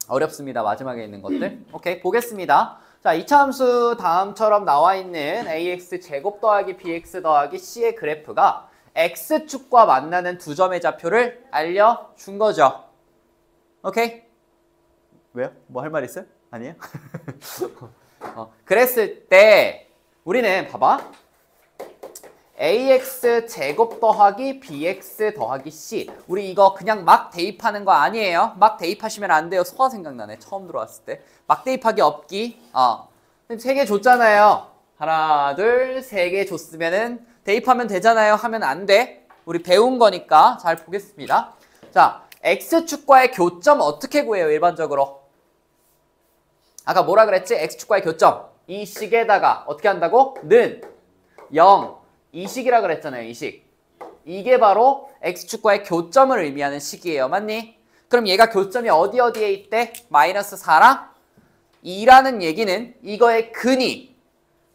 어렵습니다. 마지막에 있는 것들. 오케이, 보겠습니다. 자, 2차 함수 다음처럼 나와 있는 ax 제곱 더하기 bx 더하기 c의 그래프가 x축과 만나는 두 점의 좌표를 알려준 거죠. 오케이? 왜요? 뭐 할 말 있어요? 아니에요? 그랬을 때 우리는 봐봐. ax 제곱 더하기 bx 더하기 c. 우리 이거 그냥 막 대입하는 거 아니에요. 막 대입하시면 안 돼요. 소화 생각나네. 처음 들어왔을 때. 막 대입하기 없기. 3개 줬잖아요. 하나, 둘, 3개 줬으면은 대입하면 되잖아요. 하면 안 돼. 우리 배운 거니까 잘 보겠습니다. 자, x축과의 교점 어떻게 구해요? 일반적으로. 아까 뭐라 그랬지? x축과의 교점. 이 식에다가 어떻게 한다고? 는 0. 이 식이라 그랬잖아요. 이 식. 이게 바로 x축과의 교점을 의미하는 식이에요. 맞니? 그럼 얘가 교점이 어디에 있대? 마이너스 4랑 2라는 얘기는 이거의 근이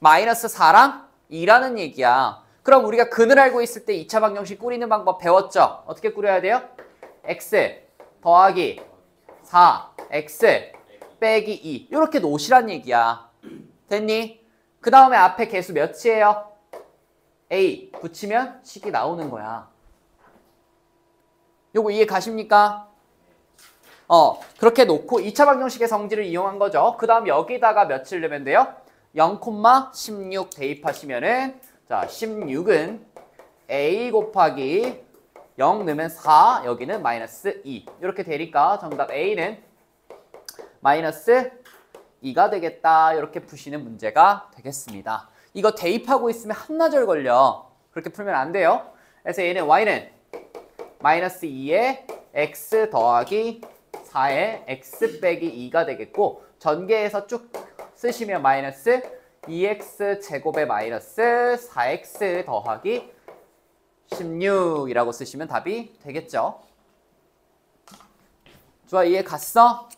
마이너스 4랑 2라는 얘기야. 그럼 우리가 근을 알고 있을 때 2차 방정식 꾸리는 방법 배웠죠? 어떻게 꾸려야 돼요? x 더하기 4, x 빼기 2 이렇게 놓으시란 얘기야. 됐니? 그 다음에 앞에 개수 몇이에요? a 붙이면 식이 나오는 거야. 요거 이해 가십니까? 그렇게 놓고 2차 방정식의 성질을 이용한 거죠. 그 다음 여기다가 몇을 넣으면 돼요? 0,16 대입하시면은 자 16은 a 곱하기 0 넣으면 4 여기는 마이너스 2 이렇게 되니까 정답 a는 마이너스 2가 되겠다. 이렇게 푸시는 문제가 되겠습니다. 이거 대입하고 있으면 한나절 걸려. 그렇게 풀면 안 돼요. 그래서 얘는 y는 마이너스 2에 x 더하기 4에 x 빼기 2가 되겠고 전개해서 쭉 쓰시면 마이너스 2x 제곱에 마이너스 4x 더하기 16이라고 쓰시면 답이 되겠죠. 좋아, 이해 갔어?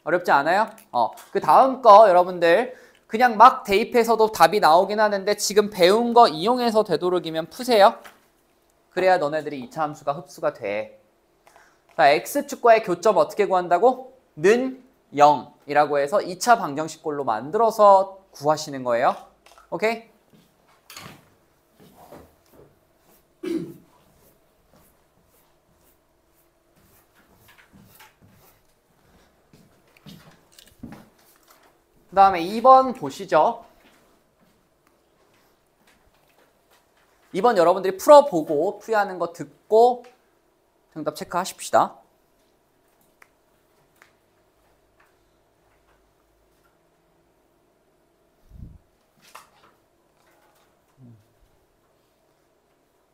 어렵지 않아요? 그 다음 거 여러분들 그냥 막 대입해서도 답이 나오긴 하는데 지금 배운 거 이용해서 되도록이면 푸세요. 그래야 너네들이 2차 함수가 흡수가 돼. 자, x축과의 교점 어떻게 구한다고? 는 0이라고 해서 2차 방정식꼴로 만들어서 구하시는 거예요. 오케이? 그 다음에 2번 보시죠. 2번 여러분들이 풀어보고 풀이하는 거 듣고 정답 체크하십시다.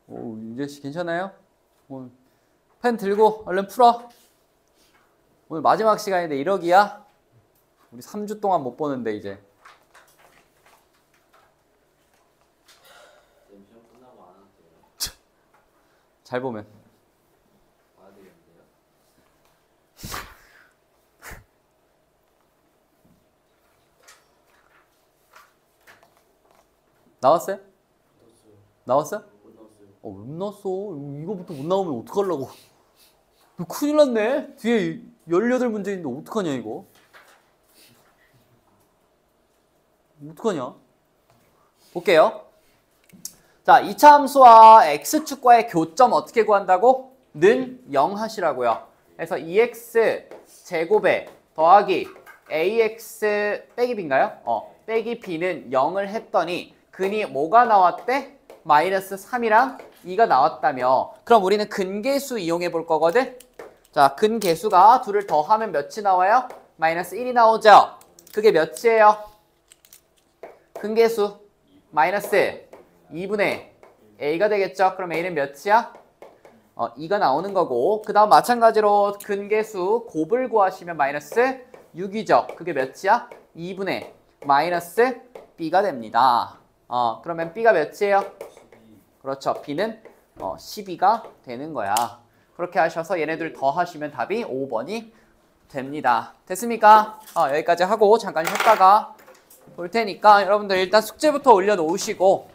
오, 윤재씨 괜찮아요? 펜 들고 얼른 풀어. 오늘 마지막 시간인데 1억이야? 우리 3주 동안 못 보는데 이제. 시험 끝나고 안 와도 돼요? 잘 보면. 와야 되겠는데요? 나왔어요? 넣었어요. 나왔어요? 못 넣었어요. 왜 나왔어? 이거부터 못 나오면 어떡하려고. 이거 큰일 났네. 뒤에 18문제인데 어떡하냐 이거. 어떡하냐? 볼게요. 자, 2차 함수와 x축과의 교점 어떻게 구한다고? 는 0 하시라고요. 그래서 2x 제곱에 더하기 ax 빼기 b인가요? 빼기 b는 0을 했더니 근이 뭐가 나왔대? 마이너스 3이랑 2가 나왔다며. 그럼 우리는 근계수 이용해 볼 거거든? 자, 근계수가 둘을 더하면 몇이 나와요? 마이너스 1이 나오죠? 그게 몇이에요? 근계수 마이너스 2분의 a가 되겠죠? 그럼 a는 몇이야? 2가 나오는 거고 그 다음 마찬가지로 근계수 곱을 구하시면 마이너스 6이죠? 그게 몇이야? 2분의 마이너스 b가 됩니다. 그러면 b가 몇이에요? 그렇죠. b는 12가 되는 거야. 그렇게 하셔서 얘네들 더하시면 답이 5번이 됩니다. 됐습니까? 여기까지 하고 잠깐 쉬었다가 볼 테니까 여러분들 일단 숙제부터 올려놓으시고